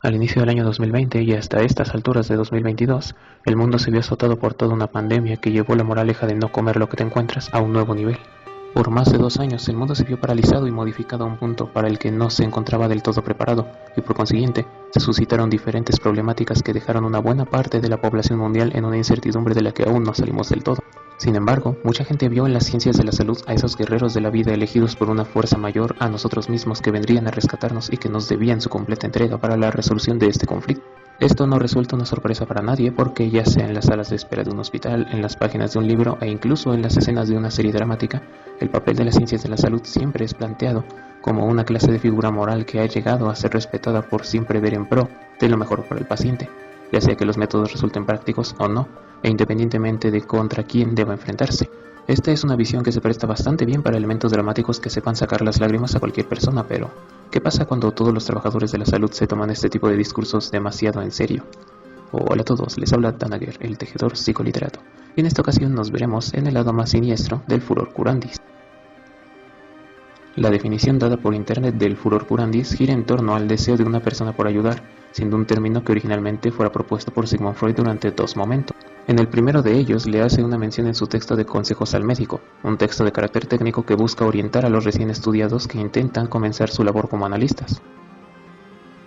Al inicio del año 2020 y hasta estas alturas de 2022, el mundo se vio azotado por toda una pandemia que llevó la moraleja de no comer lo que te encuentras a un nuevo nivel. Por más de 2 años, el mundo se vio paralizado y modificado a un punto para el que no se encontraba del todo preparado, y por consiguiente, se suscitaron diferentes problemáticas que dejaron una buena parte de la población mundial en una incertidumbre de la que aún no salimos del todo. Sin embargo, mucha gente vio en las ciencias de la salud a esos guerreros de la vida elegidos por una fuerza mayor a nosotros mismos que vendrían a rescatarnos y que nos debían su completa entrega para la resolución de este conflicto. Esto no resulta una sorpresa para nadie porque ya sea en las salas de espera de un hospital, en las páginas de un libro e incluso en las escenas de una serie dramática, el papel de las ciencias de la salud siempre es planteado como una clase de figura moral que ha llegado a ser respetada por siempre ver en pro de lo mejor para el paciente, ya sea que los métodos resulten prácticos o no, e independientemente de contra quién deba enfrentarse. Esta es una visión que se presta bastante bien para elementos dramáticos que sepan sacar las lágrimas a cualquier persona, pero ¿qué pasa cuando todos los trabajadores de la salud se toman este tipo de discursos demasiado en serio? Hola a todos, les habla Danager, el tejedor psicoliterato, y en esta ocasión nos veremos en el lado más siniestro del furor curandis. La definición dada por internet del furor curandis gira en torno al deseo de una persona por ayudar, siendo un término que originalmente fuera propuesto por Sigmund Freud durante 2 momentos. En el primero de ellos le hace una mención en su texto de Consejos al médico, un texto de carácter técnico que busca orientar a los recién estudiados que intentan comenzar su labor como analistas.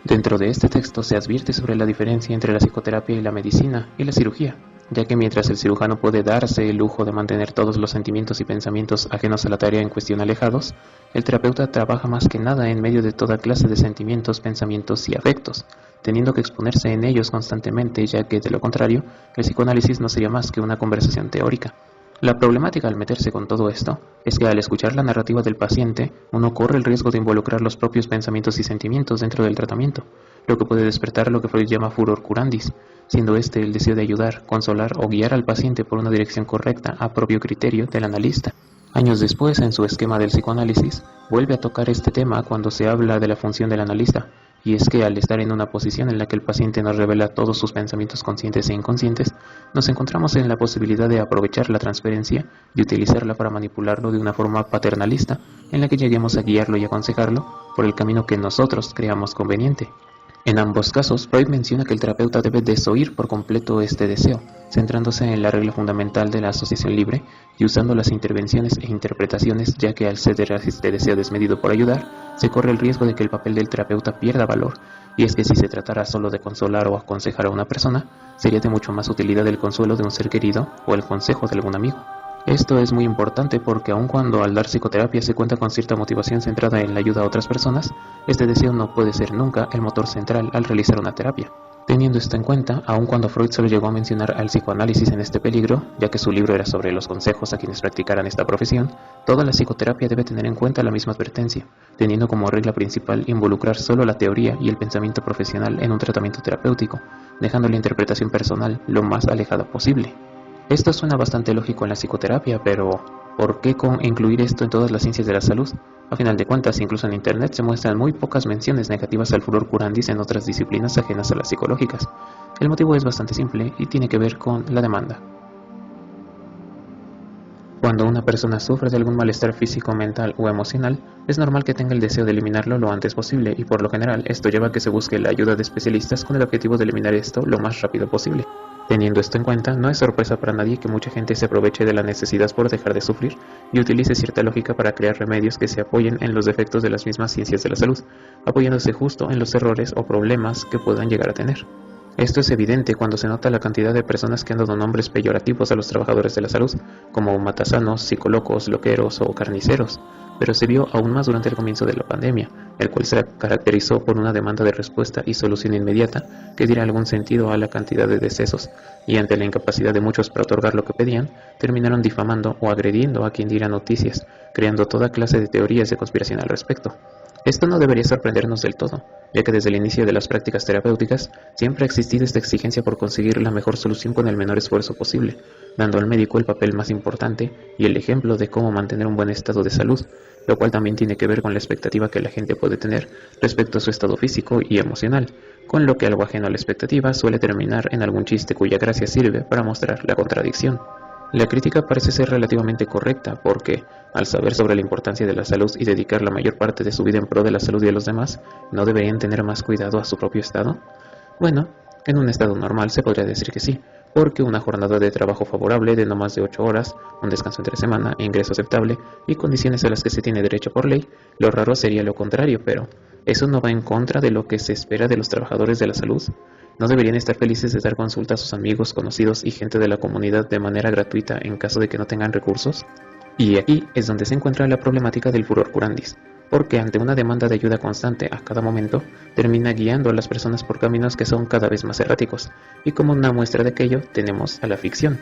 Dentro de este texto se advierte sobre la diferencia entre la psicoterapia y la medicina y la cirugía, ya que mientras el cirujano puede darse el lujo de mantener todos los sentimientos y pensamientos ajenos a la tarea en cuestión alejados, el terapeuta trabaja más que nada en medio de toda clase de sentimientos, pensamientos y afectos, teniendo que exponerse en ellos constantemente, ya que de lo contrario, el psicoanálisis no sería más que una conversación teórica. La problemática al meterse con todo esto es que al escuchar la narrativa del paciente, uno corre el riesgo de involucrar los propios pensamientos y sentimientos dentro del tratamiento, lo que puede despertar lo que Freud llama furor curandis, siendo este el deseo de ayudar, consolar o guiar al paciente por una dirección correcta a propio criterio del analista. Años después, en su esquema del psicoanálisis, vuelve a tocar este tema cuando se habla de la función del analista, y es que al estar en una posición en la que el paciente nos revela todos sus pensamientos conscientes e inconscientes, nos encontramos en la posibilidad de aprovechar la transferencia y utilizarla para manipularlo de una forma paternalista, en la que lleguemos a guiarlo y aconsejarlo por el camino que nosotros creamos conveniente. En ambos casos, Freud menciona que el terapeuta debe desoír por completo este deseo, centrándose en la regla fundamental de la asociación libre y usando las intervenciones e interpretaciones, ya que al ceder a este deseo desmedido por ayudar, se corre el riesgo de que el papel del terapeuta pierda valor, y es que si se tratara solo de consolar o aconsejar a una persona, sería de mucho más utilidad el consuelo de un ser querido o el consejo de algún amigo. Esto es muy importante porque aun cuando al dar psicoterapia se cuenta con cierta motivación centrada en la ayuda a otras personas, este deseo no puede ser nunca el motor central al realizar una terapia. Teniendo esto en cuenta, aun cuando Freud solo llegó a mencionar al psicoanálisis en este peligro, ya que su libro era sobre los consejos a quienes practicaran esta profesión, toda la psicoterapia debe tener en cuenta la misma advertencia, teniendo como regla principal involucrar solo la teoría y el pensamiento profesional en un tratamiento terapéutico, dejando la interpretación personal lo más alejada posible. Esto suena bastante lógico en la psicoterapia, pero ¿por qué incluir esto en todas las ciencias de la salud? A final de cuentas, incluso en internet se muestran muy pocas menciones negativas al furor curandis en otras disciplinas ajenas a las psicológicas. El motivo es bastante simple y tiene que ver con la demanda. Cuando una persona sufre de algún malestar físico, mental o emocional, es normal que tenga el deseo de eliminarlo lo antes posible y por lo general esto lleva a que se busque la ayuda de especialistas con el objetivo de eliminar esto lo más rápido posible. Teniendo esto en cuenta, no es sorpresa para nadie que mucha gente se aproveche de la necesidad por dejar de sufrir y utilice cierta lógica para crear remedios que se apoyen en los defectos de las mismas ciencias de la salud, apoyándose justo en los errores o problemas que puedan llegar a tener. Esto es evidente cuando se nota la cantidad de personas que han dado nombres peyorativos a los trabajadores de la salud, como matasanos, psicólogos, loqueros o carniceros, pero se vio aún más durante el comienzo de la pandemia, el cual se caracterizó por una demanda de respuesta y solución inmediata que diera algún sentido a la cantidad de decesos, y ante la incapacidad de muchos para otorgar lo que pedían, terminaron difamando o agrediendo a quien diera noticias, creando toda clase de teorías de conspiración al respecto. Esto no debería sorprendernos del todo, ya que desde el inicio de las prácticas terapéuticas siempre ha existido esta exigencia por conseguir la mejor solución con el menor esfuerzo posible, dando al médico el papel más importante y el ejemplo de cómo mantener un buen estado de salud, lo cual también tiene que ver con la expectativa que la gente puede tener respecto a su estado físico y emocional, con lo que algo ajeno a la expectativa suele terminar en algún chiste cuya gracia sirve para mostrar la contradicción. La crítica parece ser relativamente correcta porque, al saber sobre la importancia de la salud y dedicar la mayor parte de su vida en pro de la salud de los demás, ¿no deberían tener más cuidado a su propio estado? Bueno, en un estado normal se podría decir que sí, porque una jornada de trabajo favorable de no más de 8 horas, un descanso entre semana, ingreso aceptable y condiciones a las que se tiene derecho por ley, lo raro sería lo contrario, pero ¿eso no va en contra de lo que se espera de los trabajadores de la salud? ¿No deberían estar felices de dar consulta a sus amigos, conocidos y gente de la comunidad de manera gratuita en caso de que no tengan recursos? Y aquí es donde se encuentra la problemática del furor curandis, porque ante una demanda de ayuda constante a cada momento, termina guiando a las personas por caminos que son cada vez más erráticos, y como una muestra de aquello tenemos a la ficción.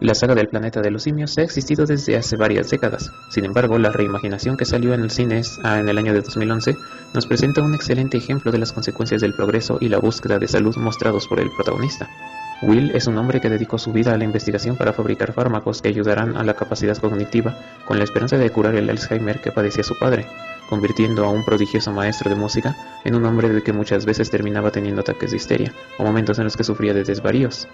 La saga del planeta de los simios ha existido desde hace varias décadas. Sin embargo, la reimaginación que salió en el cine en el año de 2011 nos presenta un excelente ejemplo de las consecuencias del progreso y la búsqueda de salud mostrados por el protagonista. Will es un hombre que dedicó su vida a la investigación para fabricar fármacos que ayudarán a la capacidad cognitiva con la esperanza de curar el Alzheimer que padecía su padre, convirtiendo a un prodigioso maestro de música en un hombre de que muchas veces terminaba teniendo ataques de histeria o momentos en los que sufría de desvaríos.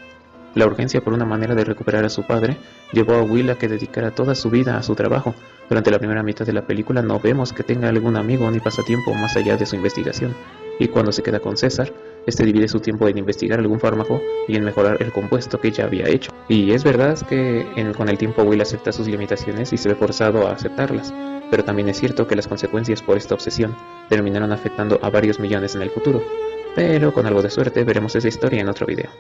La urgencia por una manera de recuperar a su padre llevó a Will a que dedicara toda su vida a su trabajo. Durante la primera mitad de la película no vemos que tenga algún amigo ni pasatiempo más allá de su investigación, y cuando se queda con César, este divide su tiempo en investigar algún fármaco y en mejorar el compuesto que ya había hecho. Y es verdad que con el tiempo Will acepta sus limitaciones y se ve forzado a aceptarlas, pero también es cierto que las consecuencias por esta obsesión terminaron afectando a varios millones en el futuro. Pero con algo de suerte veremos esa historia en otro video.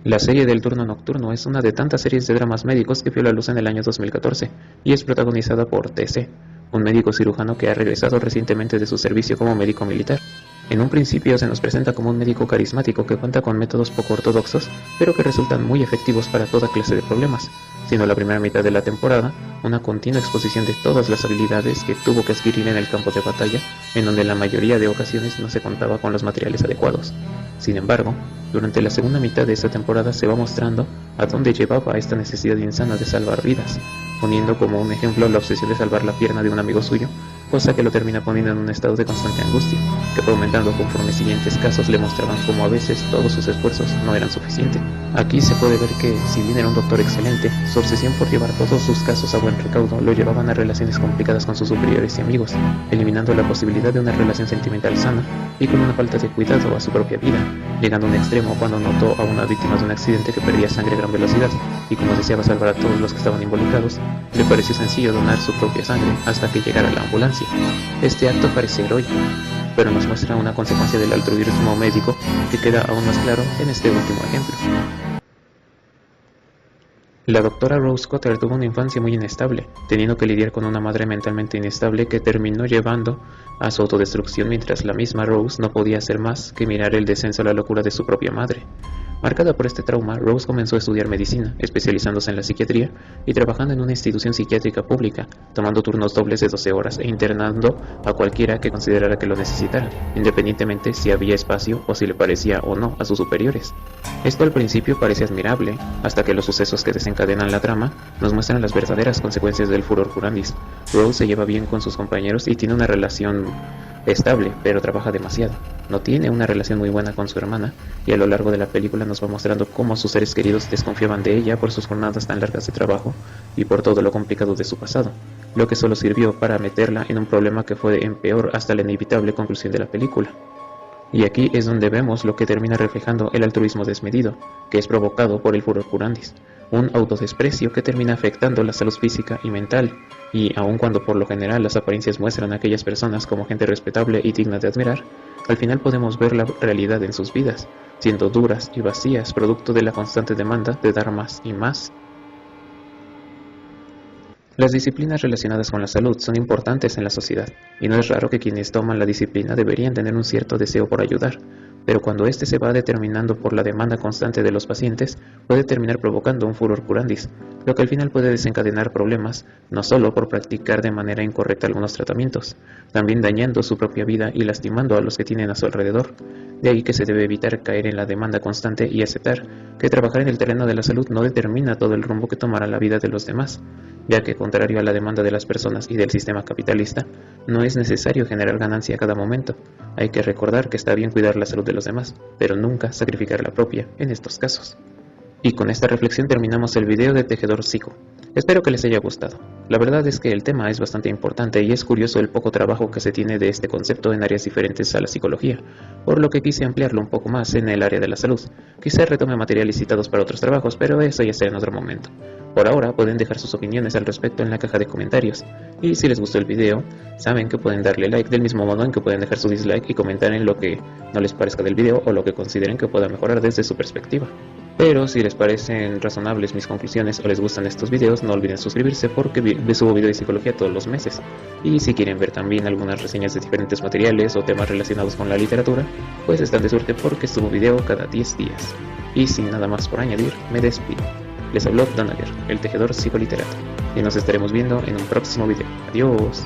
La serie del turno nocturno es una de tantas series de dramas médicos que vio la luz en el año 2014 y es protagonizada por TC, un médico cirujano que ha regresado recientemente de su servicio como médico militar. En un principio se nos presenta como un médico carismático que cuenta con métodos poco ortodoxos, pero que resultan muy efectivos para toda clase de problemas, siendo la primera mitad de la temporada una continua exposición de todas las habilidades que tuvo que adquirir en el campo de batalla, en donde en la mayoría de ocasiones no se contaba con los materiales adecuados. Sin embargo, durante la segunda mitad de esta temporada se va mostrando a dónde llevaba esta necesidad insana de salvar vidas, poniendo como un ejemplo la obsesión de salvar la pierna de un amigo suyo, cosa que lo termina poniendo en un estado de constante angustia, que fue aumentando conforme siguientes casos le mostraban cómo a veces todos sus esfuerzos no eran suficientes. Aquí se puede ver que, si bien era un doctor excelente, su obsesión por llevar todos sus casos a buen recaudo lo llevaban a relaciones complicadas con sus superiores y amigos, eliminando la posibilidad de una relación sentimental sana y con una falta de cuidado a su propia vida, llegando a un extremo cuando notó a una víctima de un accidente que perdía sangre a gran velocidad y como deseaba salvar a todos los que estaban involucrados, le pareció sencillo donar su propia sangre hasta que llegara la ambulancia. Este acto parece heroico, pero nos muestra una consecuencia del altruismo médico que queda aún más claro en este último ejemplo. La doctora Rose Cotter tuvo una infancia muy inestable, teniendo que lidiar con una madre mentalmente inestable que terminó llevando a su autodestrucción mientras la misma Rose no podía hacer más que mirar el descenso a la locura de su propia madre. Marcada por este trauma, Rose comenzó a estudiar medicina, especializándose en la psiquiatría y trabajando en una institución psiquiátrica pública, tomando turnos dobles de 12 horas e internando a cualquiera que considerara que lo necesitara, independientemente si había espacio o si le parecía o no a sus superiores. Esto al principio parece admirable, hasta que los sucesos que desencadenan la trama nos muestran las verdaderas consecuencias del furor curandis. Rose se lleva bien con sus compañeros y tiene una relación estable, pero trabaja demasiado. No tiene una relación muy buena con su hermana, y a lo largo de la película nos va mostrando cómo sus seres queridos desconfiaban de ella por sus jornadas tan largas de trabajo y por todo lo complicado de su pasado, lo que solo sirvió para meterla en un problema que fue en peor hasta la inevitable conclusión de la película. Y aquí es donde vemos lo que termina reflejando el altruismo desmedido, que es provocado por el furor curandis, un autodesprecio que termina afectando la salud física y mental, y aun cuando por lo general las apariencias muestran a aquellas personas como gente respetable y digna de admirar, al final podemos ver la realidad en sus vidas, siendo duras y vacías producto de la constante demanda de dar más y más. Las disciplinas relacionadas con la salud son importantes en la sociedad, y no es raro que quienes toman la disciplina deberían tener un cierto deseo por ayudar, pero cuando éste se va determinando por la demanda constante de los pacientes, puede terminar provocando un furor curandis, lo que al final puede desencadenar problemas, no solo por practicar de manera incorrecta algunos tratamientos, también dañando su propia vida y lastimando a los que tienen a su alrededor. De ahí que se debe evitar caer en la demanda constante y aceptar que trabajar en el terreno de la salud no determina todo el rumbo que tomará la vida de los demás, ya que contrario a la demanda de las personas y del sistema capitalista, no es necesario generar ganancia a cada momento, Hay que recordar que está bien cuidar la salud de los demás, pero nunca sacrificar la propia en estos casos. Y con esta reflexión terminamos el video de Tejedor Psico. Espero que les haya gustado. La verdad es que el tema es bastante importante y es curioso el poco trabajo que se tiene de este concepto en áreas diferentes a la psicología, por lo que quise ampliarlo un poco más en el área de la salud. Quizá retome materiales citados para otros trabajos, pero eso ya será en otro momento. Por ahora pueden dejar sus opiniones al respecto en la caja de comentarios, y si les gustó el video, saben que pueden darle like del mismo modo en que pueden dejar su dislike y comentar en lo que no les parezca del video o lo que consideren que pueda mejorar desde su perspectiva. Pero si les parecen razonables mis conclusiones o les gustan estos videos, no olviden suscribirse porque subo videos de psicología todos los meses. Y si quieren ver también algunas reseñas de diferentes materiales o temas relacionados con la literatura, pues están de suerte porque subo video cada 10 días. Y sin nada más por añadir, me despido. Les habló Donager, el tejedor psicoliterato, y nos estaremos viendo en un próximo video. Adiós.